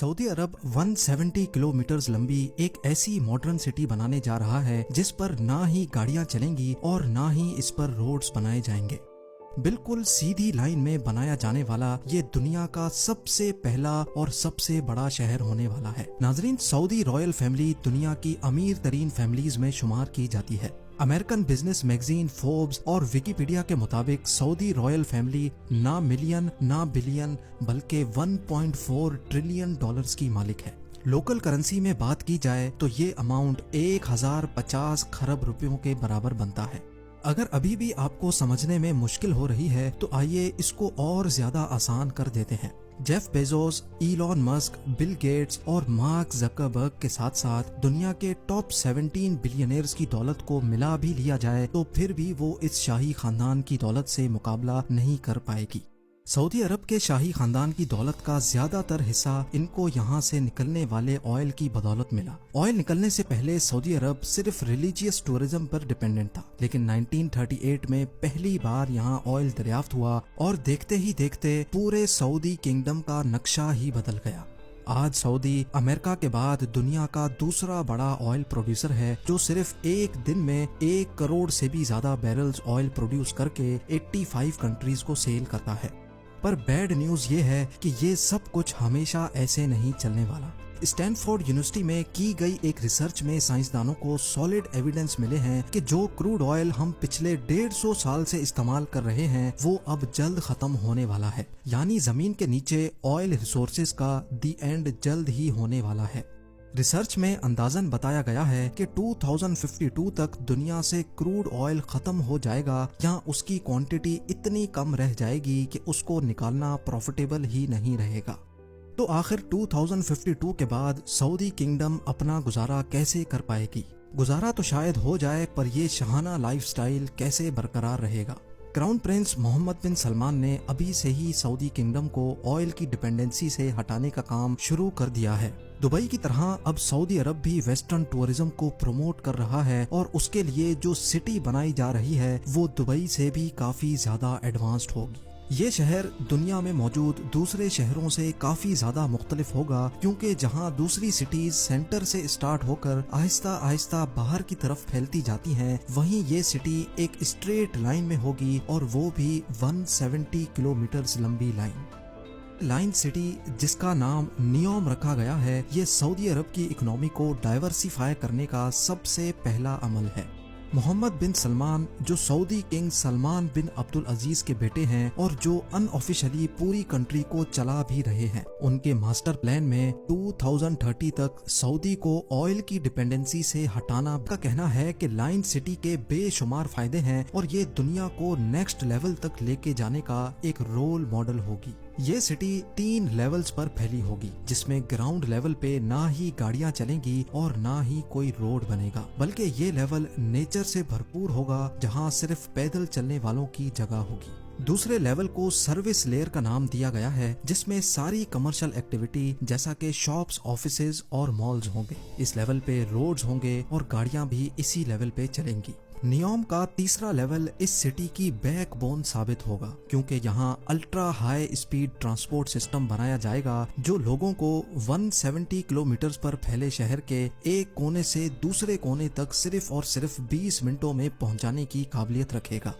Saudi अरब 170 kilometre लंबी एक ऐसी मॉडर्न सिटी बनाने जा रहा है जिस पर ना ही गाड़ियां चलेंगी और ना ही इस पर रोड्स बनाए जाएंगे। बिल्कुल सीधी लाइन में बनाया जाने वाला ये दुनिया का सबसे पहला और सबसे बड़ा शहर होने वाला है। नाजरीन, सऊदी रॉयल फैमिली दुनिया की अमीर तरीन फैमिलीज में शुमार की जाती है। अमेरिकन बिजनेस मैगजीन फोर्ब्स और विकिपीडिया के मुताबिक सऊदी रॉयल फैमिली ना मिलियन ना बिलियन बल्कि 1.4 ट्रिलियन डॉलर्स की मालिक है। लोकल करेंसी में बात की जाए तो ये अमाउंट 1050 खरब रुपयों के बराबर बनता है। अगर अभी भी आपको समझने में मुश्किल हो रही है तो आइए इसको और ज्यादा आसान कर देते हैं। Jeff Bezos, Elon Musk, Bill Gates और मार्क ज़करबर्ग के साथ साथ दुनिया के टॉप 17 बिलियनियर्स की दौलत को मिला भी लिया जाए तो फिर भी वो इस शाही खानदान की दौलत से मुकाबला नहीं कर पाएगी। सऊदी अरब के शाही खानदान की दौलत का ज्यादातर हिस्सा इनको यहाँ से निकलने वाले ऑयल की बदौलत मिला। ऑयल निकलने से पहले सऊदी अरब सिर्फ रिलीजियस टूरिज्म पर डिपेंडेंट था, लेकिन 1938 में पहली बार यहाँ ऑयल दरियाफ्त हुआ और देखते ही देखते पूरे सऊदी किंगडम का नक्शा ही बदल गया। आज सऊदी अमेरिका के बाद दुनिया का दूसरा बड़ा ऑयल प्रोड्यूसर है, जो सिर्फ एक दिन में 1 करोड़ से भी ज्यादा बैरल्स ऑयल प्रोड्यूस करके 85 कंट्रीज को सेल करता है। पर बैड न्यूज ये है कि ये सब कुछ हमेशा ऐसे नहीं चलने वाला। स्टैनफोर्ड यूनिवर्सिटी में की गई एक रिसर्च में साइंसदानों को सॉलिड एविडेंस मिले हैं कि जो क्रूड ऑयल हम पिछले 150 साल से इस्तेमाल कर रहे हैं वो अब जल्द खत्म होने वाला है। यानी जमीन के नीचे ऑयल रिसोर्सेज का दी एंड जल्द ही होने वाला है। रिसर्च में अंदाजन बताया गया है कि 2052 तक दुनिया से क्रूड ऑयल खत्म हो जाएगा या उसकी क्वांटिटी इतनी कम रह जाएगी कि उसको निकालना प्रॉफिटेबल ही नहीं रहेगा। तो आखिर 2052 के बाद सऊदी किंगडम अपना गुजारा कैसे कर पाएगी? गुजारा तो शायद हो जाए, पर ये शाहाना लाइफस्टाइल कैसे बरकरार रहेगा? क्राउन प्रिंस मोहम्मद बिन सलमान ने अभी से ही सऊदी किंगडम को ऑयल की डिपेंडेंसी से हटाने का काम शुरू कर दिया है। दुबई की तरह अब सऊदी अरब भी वेस्टर्न टूरिज्म को प्रमोट कर रहा है और उसके लिए जो सिटी बनाई जा रही है वो दुबई से भी काफी ज्यादा एडवांस्ड होगी। ये शहर दुनिया में मौजूद दूसरे शहरों से काफी ज्यादा मुख्तलिफ होगा, क्योंकि जहां दूसरी सिटीज सेंटर से स्टार्ट होकर आहिस्ता आहिस्ता बाहर की तरफ फैलती जाती हैं, वहीं ये सिटी एक स्ट्रेट लाइन में होगी और वो भी 170 किलोमीटर लंबी लाइन सिटी, जिसका नाम नियोम रखा गया है, ये सऊदी अरब की इकोनॉमी को डाइवर्सिफाई करने का सबसे पहला अमल है। मोहम्मद बिन सलमान, जो सऊदी किंग सलमान बिन अब्दुल अजीज के बेटे हैं और जो अनऑफिशियली पूरी कंट्री को चला भी रहे हैं, उनके मास्टर प्लान में 2030 तक सऊदी को ऑयल की डिपेंडेंसी से हटाना का कहना है कि लाइन सिटी के बेशुमार फायदे हैं और ये दुनिया को नेक्स्ट लेवल तक लेके जाने का एक रोल मॉडल होगी। ये सिटी 3 लेवल्स पर फैली होगी, जिसमें ग्राउंड लेवल पे ना ही गाड़ियां चलेंगी और ना ही कोई रोड बनेगा, बल्कि ये लेवल नेचर से भरपूर होगा जहां सिर्फ पैदल चलने वालों की जगह होगी। दूसरे लेवल को सर्विस लेयर का नाम दिया गया है, जिसमें सारी कमर्शियल एक्टिविटी जैसा कि शॉप्स, ऑफिसेज और मॉल्स होंगे। इस लेवल पे रोड्स होंगे और गाड़ियां भी इसी लेवल पे चलेंगी। नियोम का तीसरा लेवल इस सिटी की बैकबोन साबित होगा, क्योंकि यहाँ ultra high speed transport system बनाया जाएगा जो लोगों को 170 किलोमीटर पर फैले शहर के एक कोने से दूसरे कोने तक सिर्फ और सिर्फ 20 मिनटों में पहुँचाने की काबिलियत रखेगा।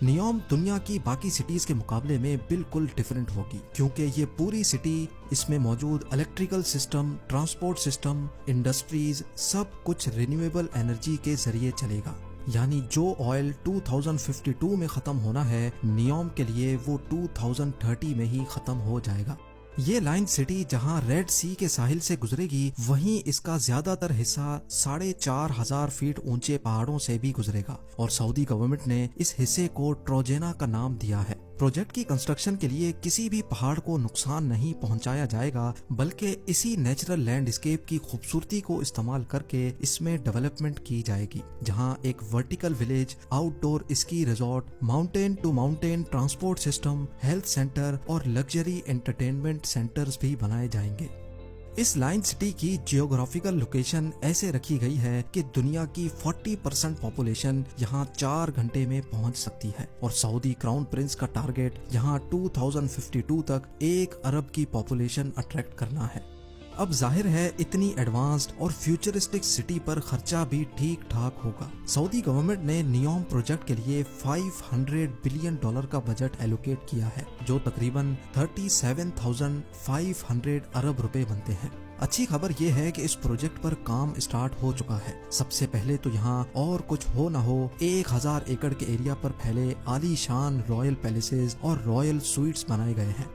नियोम दुनिया की बाकी सिटीज के मुकाबले में बिल्कुल डिफरेंट होगी, क्योंकि ये पूरी सिटी, इसमें मौजूद electrical system, transport system, industries, सब कुछ रिन्यूएबल एनर्जी के जरिए चलेगा। यानी जो ऑयल 2052 में खत्म होना है, नियोम के लिए वो 2030 में ही खत्म हो जाएगा। ये लाइन सिटी जहां रेड सी के साहिल से गुजरेगी, वहीं इसका ज्यादातर हिस्सा 4500 फीट ऊंचे पहाड़ों से भी गुजरेगा और सऊदी गवर्नमेंट ने इस हिस्से को ट्रोजेना का नाम दिया है। प्रोजेक्ट की कंस्ट्रक्शन के लिए किसी भी पहाड़ को नुकसान नहीं पहुंचाया जाएगा, बल्कि इसी नेचुरल लैंडस्केप की खूबसूरती को इस्तेमाल करके इसमें डेवलपमेंट की जाएगी, जहां एक vertical village, outdoor ski resort, mountain to mountain transport system, health centre और लग्जरी एंटरटेनमेंट सेंटर्स भी बनाए जाएंगे। इस लाइन सिटी की जियोग्राफिकल लोकेशन ऐसे रखी गई है कि दुनिया की 40% पॉपुलेशन यहाँ 4 घंटे में पहुँच सकती है और सऊदी क्राउन प्रिंस का टारगेट यहाँ 2052 तक 1 अरब की पॉपुलेशन अट्रैक्ट करना है। اب ظاہر ہے اتنی ایڈوانسڈ اور فیوچرسٹک سٹی پر خرچہ بھی ٹھیک ٹھاک ہوگا۔ سعودی گورنمنٹ نے نیوم پروجیکٹ کے لیے $500 بلین کا بجٹ ایلوکیٹ کیا ہے، جو تقریباً 37,500 ارب روپے بنتے ہیں۔ اچھی خبر یہ ہے کہ اس پروجیکٹ پر کام اسٹارٹ ہو چکا ہے۔ سب سے پہلے تو یہاں اور کچھ ہو نہ ہو 1000 ایکڑ کے ایریا پر پھیلے عالی شان رائل پیلیسز اور رائل سویٹس بنائے گئے ہیں۔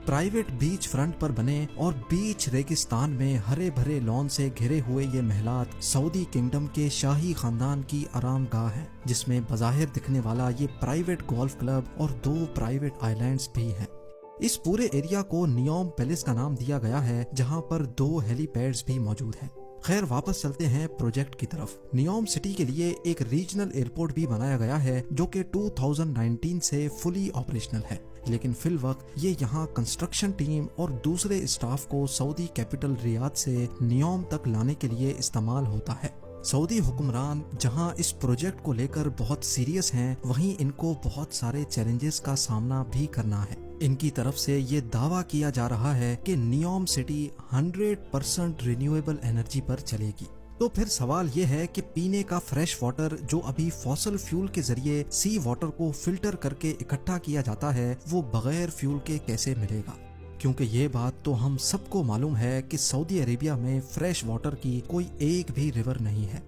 پرائیویٹ بیچ فرنٹ پر بنے اور بیچ ریگستان میں ہرے بھرے لان سے گھرے ہوئے یہ محلات سعودی کنگڈم کے شاہی خاندان کی آرام گاہ ہیں، جس میں بظاہر دکھنے والا یہ پرائیویٹ گولف کلب اور 2 پرائیویٹ آئی لینڈز بھی ہیں۔ اس پورے ایریا کو نیوم پیلس کا نام دیا گیا ہے، جہاں پر 2 ہیلی پیڈز بھی موجود ہیں۔ خیر واپس چلتے ہیں پروجیکٹ کی طرف۔ نیوم سٹی کے لیے ایک ریجنل ایئرپورٹ بھی بنایا گیا ہے، جو کہ 2019 سے فلی آپریشنل ہے، لیکن فی الوقت یہ یہاں کنسٹرکشن ٹیم اور دوسرے اسٹاف کو سعودی کیپٹل ریاض سے نیوم تک لانے کے لیے استعمال ہوتا ہے۔ سعودی حکمران جہاں اس پروجیکٹ کو لے کر بہت سیریس ہیں، وہیں ان کو بہت سارے چیلنجز کا سامنا بھی کرنا ہے۔ ان کی طرف سے یہ دعویٰ کیا جا رہا ہے کہ نیوم سٹی 100% رینیویبل انرجی پر چلے گی۔ تو پھر سوال یہ ہے کہ پینے کا فریش واٹر جو ابھی فوسل فیول کے ذریعے سی واٹر کو فلٹر کر کے اکٹھا کیا جاتا ہے، وہ بغیر فیول کے کیسے ملے گا؟ کیونکہ یہ بات تو ہم سب کو معلوم ہے کہ سعودی عربیہ میں فریش واٹر کی کوئی ایک بھی ریور نہیں ہے۔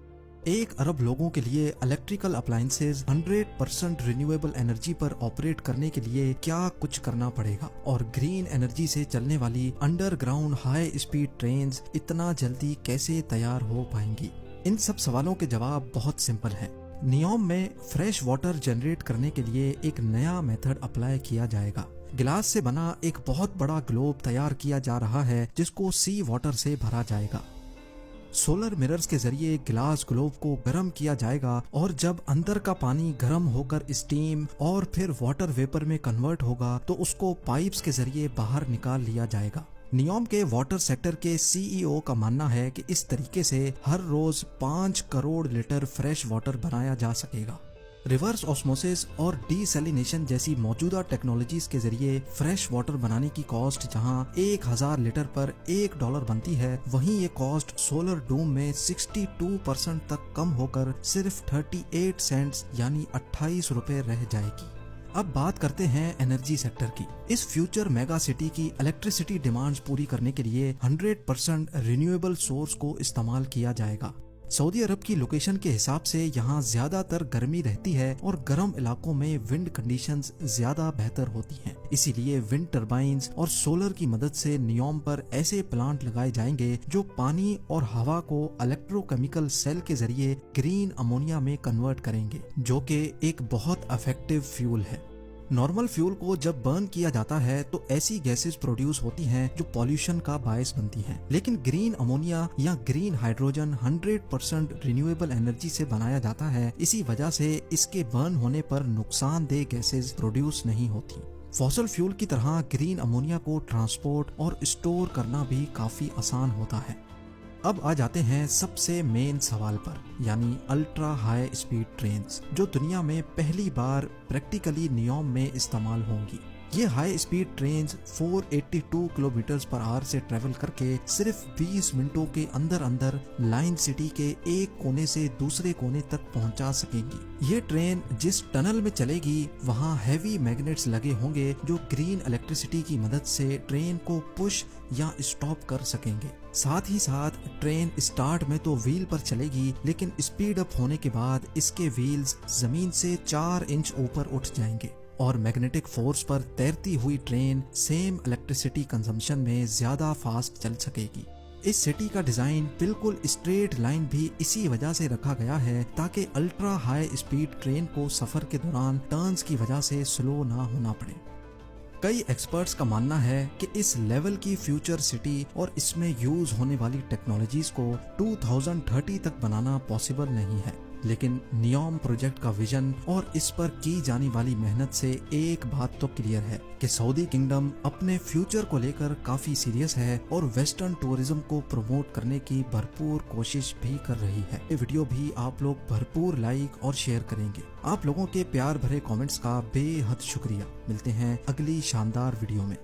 1 ارب لوگوں کے لیے الیکٹریکل اپلائنسز 100% رینیویبل انرجی پر آپریٹ کرنے کے لیے کیا کچھ کرنا پڑے گا، اور گرین انرجی سے چلنے والی under ground high speed trains اتنا جلدی کیسے تیار ہو پائیں گی؟ ان سب سوالوں کے جواب بہت سمپل ہیں۔ نیوم میں فریش واٹر جنریٹ کرنے کے لیے ایک نیا میتھڈ اپلائی کیا جائے گا۔ گلاس سے بنا ایک بہت بڑا گلوب تیار کیا جا رہا ہے، جس کو سی واٹر سے بھرا جائے گا۔ سولر مررز کے ذریعے گلاس گلوب کو گرم کیا جائے گا، اور جب اندر کا پانی گرم ہو کر اسٹیم اور پھر واٹر ویپر میں کنورٹ ہوگا تو اس کو پائپس کے ذریعے باہر نکال لیا جائے گا۔ نیوم کے واٹر سیکٹر کے CEO کا ماننا ہے کہ اس طریقے سے ہر روز 5 کروڑ لیٹر فریش واٹر بنایا جا سکے گا۔ ریورس آسموسس اور ڈی سیلینیشن جیسی موجودہ ٹیکنالوجیز کے ذریعے فریش واٹر بنانے کی کاسٹ جہاں 1000 لیٹر پر $1 بنتی ہے، وہیں یہ کاسٹ سولر ڈوم میں 62% تک کم ہو کر صرف 38 سینٹس یعنی 28 روپے رہ جائے گی۔ اب بات کرتے ہیں انرجی سیکٹر کی۔ اس فیوچر میگا سٹی کی الیکٹریسٹی ڈیمانڈز پوری کرنے کے لیے 100% رینیویبل سورس کو استعمال کیا جائے گا۔ سعودی عرب کی لوکیشن کے حساب سے یہاں زیادہ تر گرمی رہتی ہے اور گرم علاقوں میں ونڈ کنڈیشنز زیادہ بہتر ہوتی ہیں، اسی لیے ونڈ ٹربائنز اور سولر کی مدد سے نیوم پر ایسے پلانٹ لگائے جائیں گے جو پانی اور ہوا کو الیکٹرو کیمیکل سیل کے ذریعے گرین امونیا میں کنورٹ کریں گے، جو کہ ایک بہت افیکٹو فیول ہے۔ نارمل فیول کو جب برن کیا جاتا ہے تو ایسی گیسز پروڈیوس ہوتی ہیں جو پولیوشن کا باعث بنتی ہیں، لیکن گرین امونیا یا گرین ہائیڈروجن 100% رینیویبل انرجی سے بنایا جاتا ہے، اسی وجہ سے اس کے برن ہونے پر نقصان دہ گیسز پروڈیوس نہیں ہوتی۔ فوسل فیول کی طرح گرین امونیا کو ٹرانسپورٹ اور اسٹور کرنا بھی کافی آسان ہوتا ہے۔ اب آ جاتے ہیں سب سے مین سوال پر، یعنی الٹرا ہائی اسپیڈ ٹرینز، جو دنیا میں پہلی بار پریکٹیکلی نیوم میں استعمال ہوں گی۔ یہ ہائی اسپیڈ ٹرینز 482 کلومیٹرز پر آور سے ٹریول کر کے صرف 20 منٹوں کے اندر اندر لائن سٹی کے ایک کونے سے دوسرے کونے تک پہنچا سکیں گی۔ یہ ٹرین جس ٹنل میں چلے گی وہاں ہیوی میگنیٹس لگے ہوں گے جو گرین الیکٹریسٹی کی مدد سے ٹرین کو پش یا اسٹاپ کر سکیں گے۔ ساتھ ہی ساتھ ٹرین اسٹارٹ میں تو ویل پر چلے گی، لیکن اسپیڈ اپ ہونے کے بعد اس کے ویلز زمین سے 4 انچ اوپر اٹھ جائیں گے، اور میگنیٹک فورس پر تیرتی ہوئی ٹرین سیم الیکٹریسٹی کنزمپشن میں زیادہ فاسٹ چل سکے گی۔ اس سٹی کا ڈیزائن بالکل اسٹریٹ لائن بھی اسی وجہ سے رکھا گیا ہے تاکہ الٹرا ہائی اسپیڈ ٹرین کو سفر کے دوران ٹرنز کی وجہ سے سلو نہ ہونا پڑے۔ کئی ایکسپرٹس کا ماننا ہے کہ اس لیول کی فیوچر سٹی اور اس میں یوز ہونے والی ٹیکنالوجیز کو 2030 تک بنانا پاسبل نہیں ہے، لیکن نیوم پروجیکٹ کا ویژن اور اس پر کی جانے والی محنت سے ایک بات تو کلیئر ہے کہ سعودی کنگڈم اپنے فیوچر کو لے کر کافی سیریس ہے اور ویسٹرن ٹورزم کو پروموٹ کرنے کی بھرپور کوشش بھی کر رہی ہے۔ یہ ویڈیو بھی آپ لوگ بھرپور لائک اور شیئر کریں گے۔ آپ لوگوں کے پیار بھرے کامنٹس کا بے حد شکریہ۔ ملتے ہیں اگلی شاندار ویڈیو میں۔